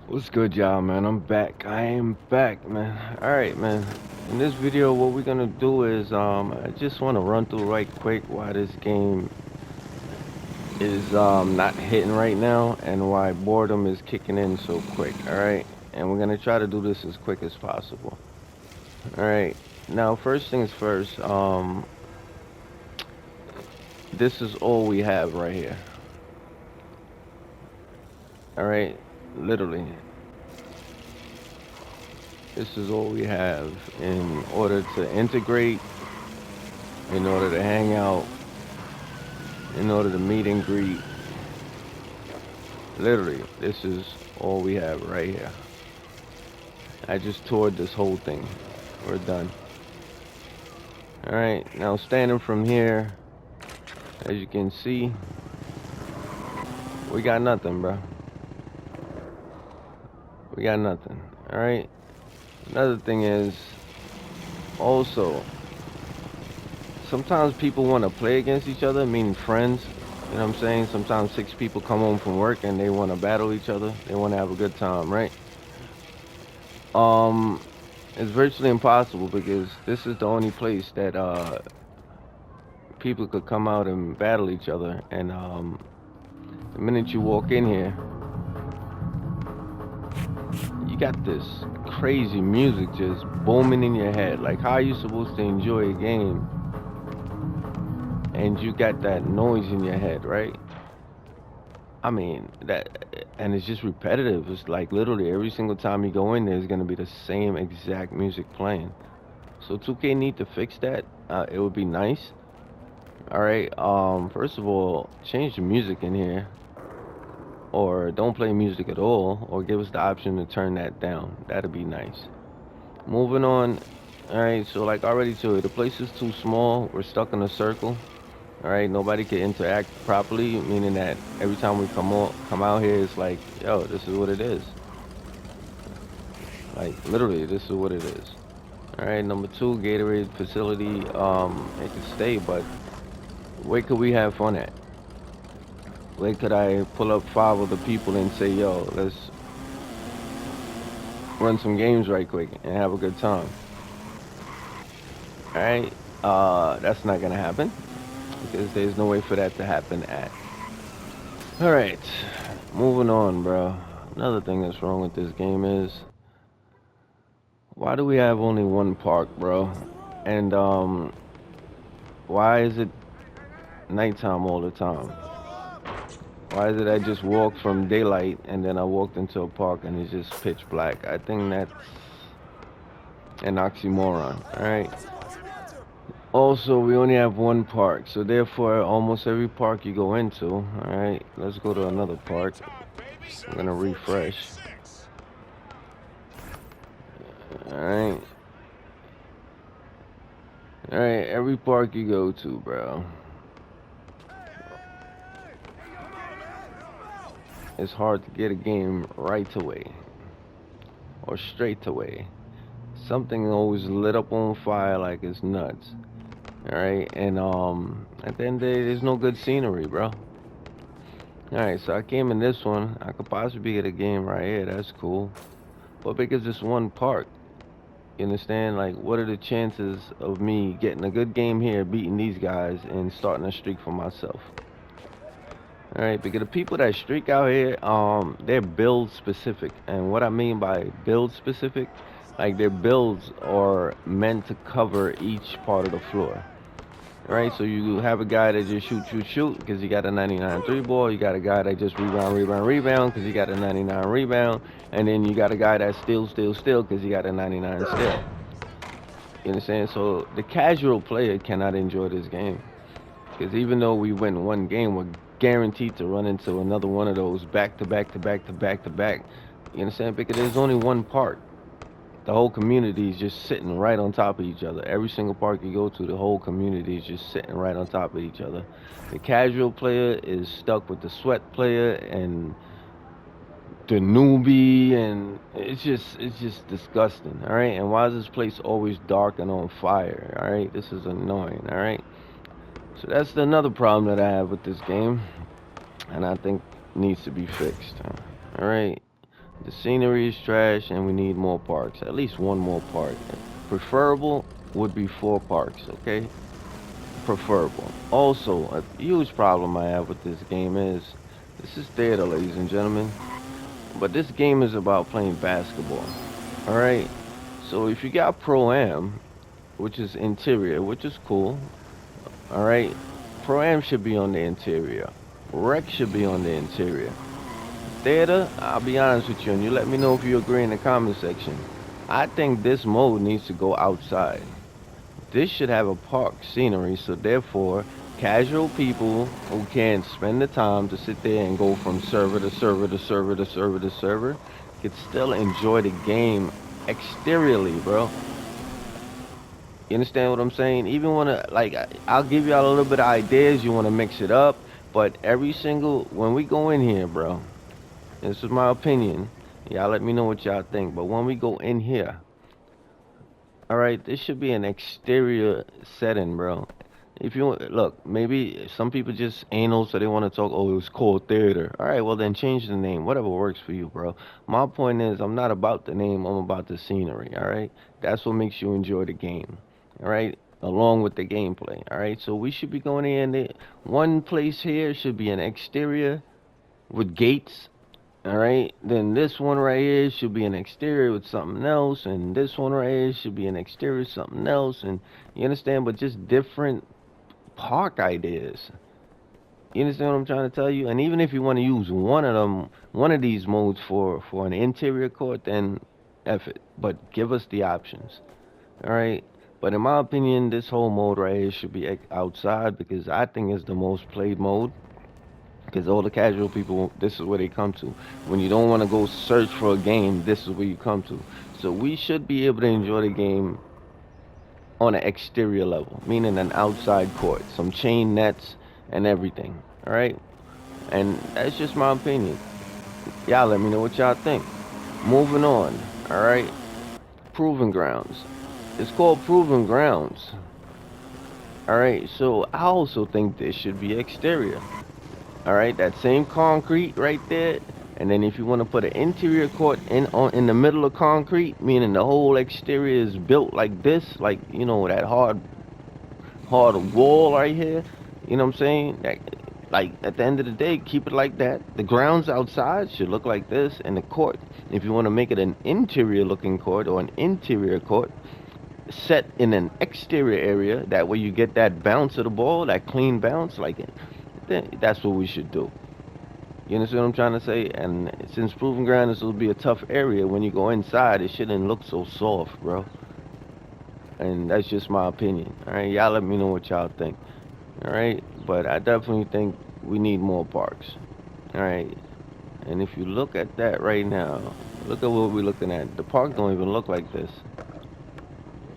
What's good, y'all, man? I'm back. I am back, man. Alright, man. In this video, what we're gonna do is, I just want to run through right quick why this game is, not hitting right now and why boredom is kicking in so quick, alright? And we're gonna try to do this as quick as possible. Alright. Now, first things first, this is all we have right here. Alright? Literally. This is all we have in order to integrate, in order to hang out, in order to meet and greet. Literally, this is all we have right here. I just toured this whole thing. We're done. Alright, now standing from here, as you can see, we got nothing, bro. We got nothing. Alright? Another thing is, also, sometimes people want to play against each other, meaning friends. You know what I'm saying? Sometimes 6 people come home from work and they want to battle each other. They want to have a good time, right? Um, it's virtually impossible because this is the only place that people could come out and battle each other. And the minute you walk in here, you got this crazy music just booming in your head. Like, how are you supposed to enjoy a game and you got that noise in your head, right? I mean, and it's just repetitive. It's like literally every single time you go in there is gonna be the same exact music playing. So 2K need to fix that. It would be nice. All right. First of all, change the music in here, or don't play music at all, or give us the option to turn that down. That'd be nice. Moving on. All right. So like already to the place is too small. We're stuck in a circle. All right. Nobody can interact properly, meaning that every time we come out here, it's like, yo, this is what it is. Like literally, this is what it is. All right. Number two, Gatorade facility. It can stay, but where could we have fun at? Where could I pull up 5 other people and say, yo, let's run some games right quick and have a good time? All right. That's not gonna happen because there's no way for that to happen at. All right. Moving on, bro. Another thing that's wrong with this game is, why do we have only one park, bro? And why is it nighttime all the time? Why is it I just walked from daylight and then I walked into a park and it's just pitch black? I think that's an oxymoron, alright? Also, we only have one park, so therefore almost every park you go into, alright? Let's go to another park. I'm gonna refresh. Alright. Alright, every park you go to, bro, it's hard to get a game right away or straight away. Something always lit up on fire like it's nuts. Alright, and at the end of the day, there's no good scenery, bro. Alright, so I came in this one. I could possibly get a game right here. That's cool. But because it's one park, you understand? Like, what are the chances of me getting a good game here, beating these guys, and starting a streak for myself? Alright, because the people that streak out here, they're build specific. And what I mean by build specific, like their builds are meant to cover each part of the floor. Right, so you have a guy that just shoot because he got a 99 three ball. You got a guy that just rebound because he got a 99 rebound, and then you got a guy that steal because he got a 99 steal. You understand? So the casual player cannot enjoy this game because even though we win one game, we're guaranteed to run into another one of those back to back to back to back to back. You understand? Because there's only one part. The whole community is just sitting right on top of each other. Every single park you go to, the whole community is just sitting right on top of each other. The casual player is stuck with the sweat player and the newbie, and it's just disgusting. All right, and why is this place always dark and on fire? All right, this is annoying. All right, so that's another problem that I have with this game, and I think needs to be fixed. All right, The scenery is trash, and we need more parks. At least one more park. Preferable would be 4 parks, okay? Preferable. Also, a huge problem I have with this game is this is theater, ladies and gentlemen. But this game is about playing basketball. Alright? So if you got Pro Am, which is interior, which is cool. Alright? Pro Am should be on the interior. Rec should be on the interior. Theater, I'll be honest with you, and you let me know if you agree in the comment section. I think this mode needs to go outside. This should have a park scenery, so therefore, casual people who can spend the time to sit there and go from server to server to server to server to server could still enjoy the game exteriorly, bro. You understand what I'm saying? Even wanna like I'll give y'all a little bit of ideas. You wanna mix it up, but every single when we go in here, bro. This is my opinion. Y'all let me know what y'all think. But when we go in here, all right, this should be an exterior setting, bro. If you look, maybe some people just anal, so they want to talk. Oh, it's called theater. All right, well then change the name. Whatever works for you, bro. My point is, I'm not about the name. I'm about the scenery. All right, that's what makes you enjoy the game. All right, along with the gameplay. All right, so we should be going in there. One place here should be an exterior with gates. All right, then this one right here should be an exterior with something else, and this one right here should be an exterior with something else, and you understand, but just different park ideas. You understand what I'm trying to tell you? And even if you want to use one of them, one of these modes for an interior court, then F it. But give us the options. All right. But in my opinion, this whole mode right here should be outside because I think it's the most played mode. Because all the casual people, this is where they come to. When you don't want to go search for a game, this is where you come to. So we should be able to enjoy the game on an exterior level, meaning an outside court, some chain nets and everything. All right, and that's just my opinion. Y'all let me know what y'all think. Moving on. All right, Proving Grounds. It's called Proving Grounds. All right, so I also think this should be exterior. All right, that same concrete right there. And then if you want to put an interior court in the middle of concrete, meaning the whole exterior is built like this, like you know that hard wall right here. You know what I'm saying? Like at the end of the day, keep it like that. The grounds outside should look like this, and the court, if you want to make it an interior looking court or an interior court, set in an exterior area. That way you get that bounce of the ball, that clean bounce, like it. That's what we should do. You understand what I'm trying to say? And since Proving Ground is will be a tough area, when you go inside, it shouldn't look so soft, bro. And that's just my opinion. All right, y'all let me know what y'all think. All right, but I definitely think we need more parks. All right, and if you look at that right now, look at what we're looking at. The park don't even look like this.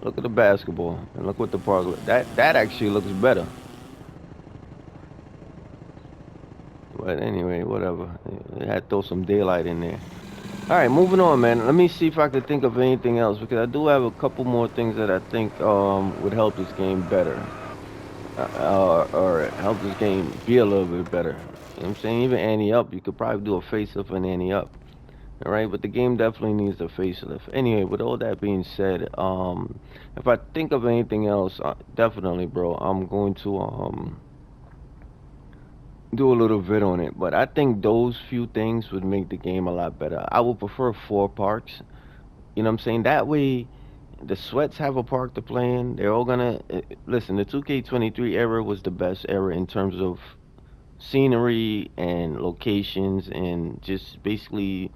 Look at the basketball, and look what the park looks. That actually looks better. But anyway, whatever. They had to throw some daylight in there. Alright, moving on, man. Let me see if I can think of anything else, because I do have a couple more things that I think would help this game better. Or help this game be a little bit better. You know what I'm saying? Even Annie Up, you could probably do a facelift on Annie Up. Alright, but the game definitely needs a facelift. Anyway, with all that being said, if I think of anything else, definitely, bro, I'm going to do a little vid on it, but I think those few things would make the game a lot better. I would prefer 4 parks. You know what I'm saying? That way, the Sweats have a park to play in. They're all gonna listen. The 2K23 era was the best era in terms of scenery and locations and just basically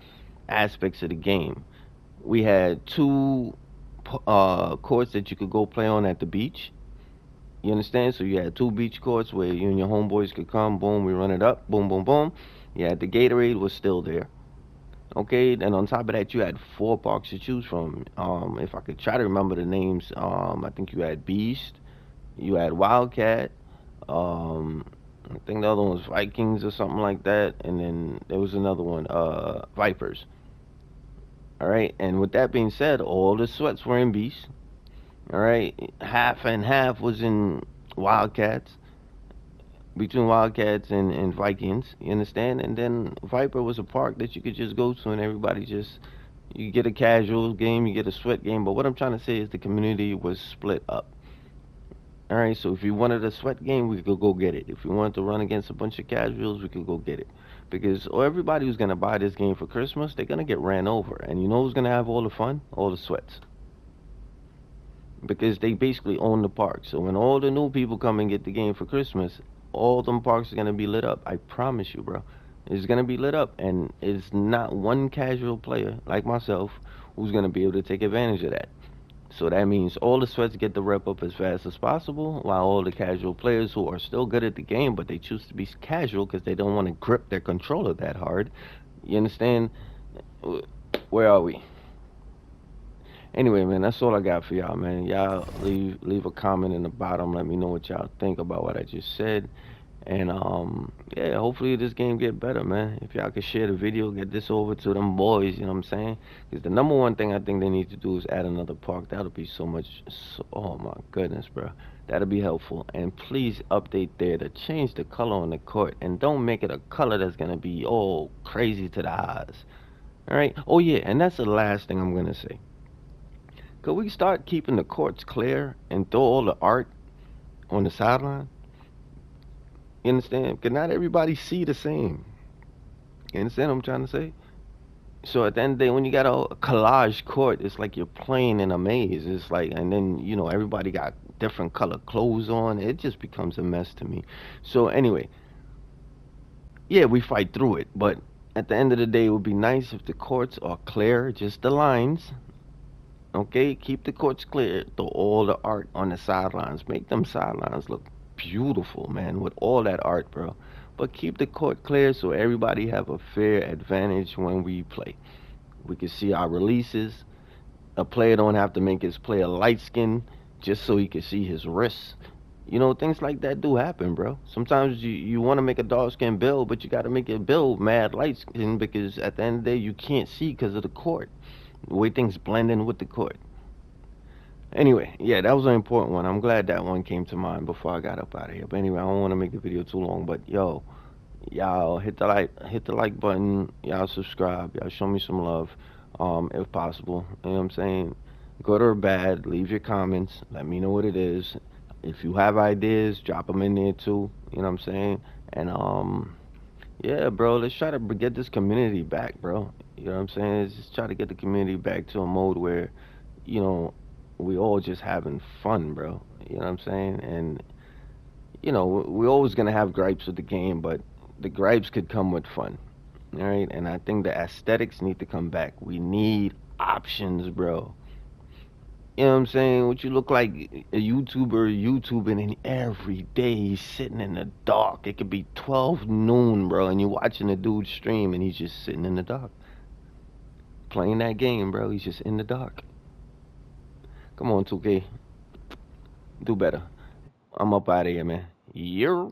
aspects of the game. We had 2 courts that you could go play on at the beach. You understand? So you had 2 beach courts where you and your homeboys could come, boom, we run it up, boom, boom, boom. You had the Gatorade was still there. Okay, then on top of that, you had 4 parks to choose from. If I could try to remember the names, I think you had Beast, you had Wildcat, I think the other one was Vikings or something like that, and then there was another one, Vipers. All right, and with that being said, all the Sweats were in Beast. All right, half and half was in Wildcats. between Wildcats and Vikings. You understand? And then Viper was a park that you could just go to, and everybody just you get a casual game, you get a sweat game. But what I'm trying to say is the community was split up. All right, so if you wanted a sweat game, we could go get it. If you wanted to run against a bunch of casuals, we could go get it. Because everybody who's gonna buy this game for Christmas, they're gonna get ran over, and you know who's gonna have all the fun? All the sweats. Because they basically own the park. So when all the new people come and get the game for Christmas, all them parks are gonna be lit up. I promise you, bro. It's gonna be lit up, and it's not one casual player like myself who's gonna be able to take advantage of that. So that means all the sweats get the rep up as fast as possible, while all the casual players who are still good at the game, but they choose to be casual because they don't want to grip their controller that hard. You understand? Where are we? Anyway, man, that's all I got for y'all, man. Y'all leave a comment in the bottom. Let me know what y'all think about what I just said. And yeah, hopefully this game get better, man. If y'all could share the video, get this over to them boys, you know what I'm saying? Because the number one thing I think they need to do is add another park. That'll be so much, oh my goodness, bro. That'll be helpful. And please update there to change the color on the court. And don't make it a color that's going to be all crazy to the eyes. All right? Oh, yeah, and that's the last thing I'm going to say. Could we start keeping the courts clear and throw all the art on the sideline? You understand? Because not everybody see the same. You understand what I'm trying to say? So at the end of the day, when you got a collage court, it's like you're playing in a maze. It's like, and then, you know, everybody got different color clothes on. It just becomes a mess to me. So anyway, yeah, we fight through it. But at the end of the day, it would be nice if the courts are clear, just the lines. Okay, keep the courts clear. Throw all the art on the sidelines. Make them sidelines look beautiful, man, with all that art, bro. But keep the court clear so everybody have a fair advantage when we play. We can see our releases. A player don't have to make his player light skin just so he can see his wrists. You know, things like that do happen, bro. Sometimes you want to make a dark skin build, but you got to make your build mad light skin because at the end of the day, you can't see because of the court. The way things blend in with the court. Anyway, yeah, that was an important one. I'm glad that one came to mind before I got up out of here. But anyway, I don't want to make the video too long. But yo, y'all hit the like button. Y'all subscribe. Y'all show me some love, if possible. You know what I'm saying? Good or bad, leave your comments. Let me know what it is. If you have ideas, drop them in there too. You know what I'm saying? And yeah, bro, let's try to get this community back, bro. You know what I'm saying? Let's just try to get the community back to a mode where, you know, we all just having fun, bro. You know what I'm saying? And, you know, we're always going to have gripes with the game, but the gripes could come with fun. All right? And I think the aesthetics need to come back. We need options, bro. You know what I'm saying? What you look like a YouTuber YouTubing and every day he's sitting in the dark. It could be 12 noon, bro, and you're watching a dude stream and he's just sitting in the dark. Playing that game, bro. He's just in the dark. Come on, 2K. Do better. I'm up out of here, man. You're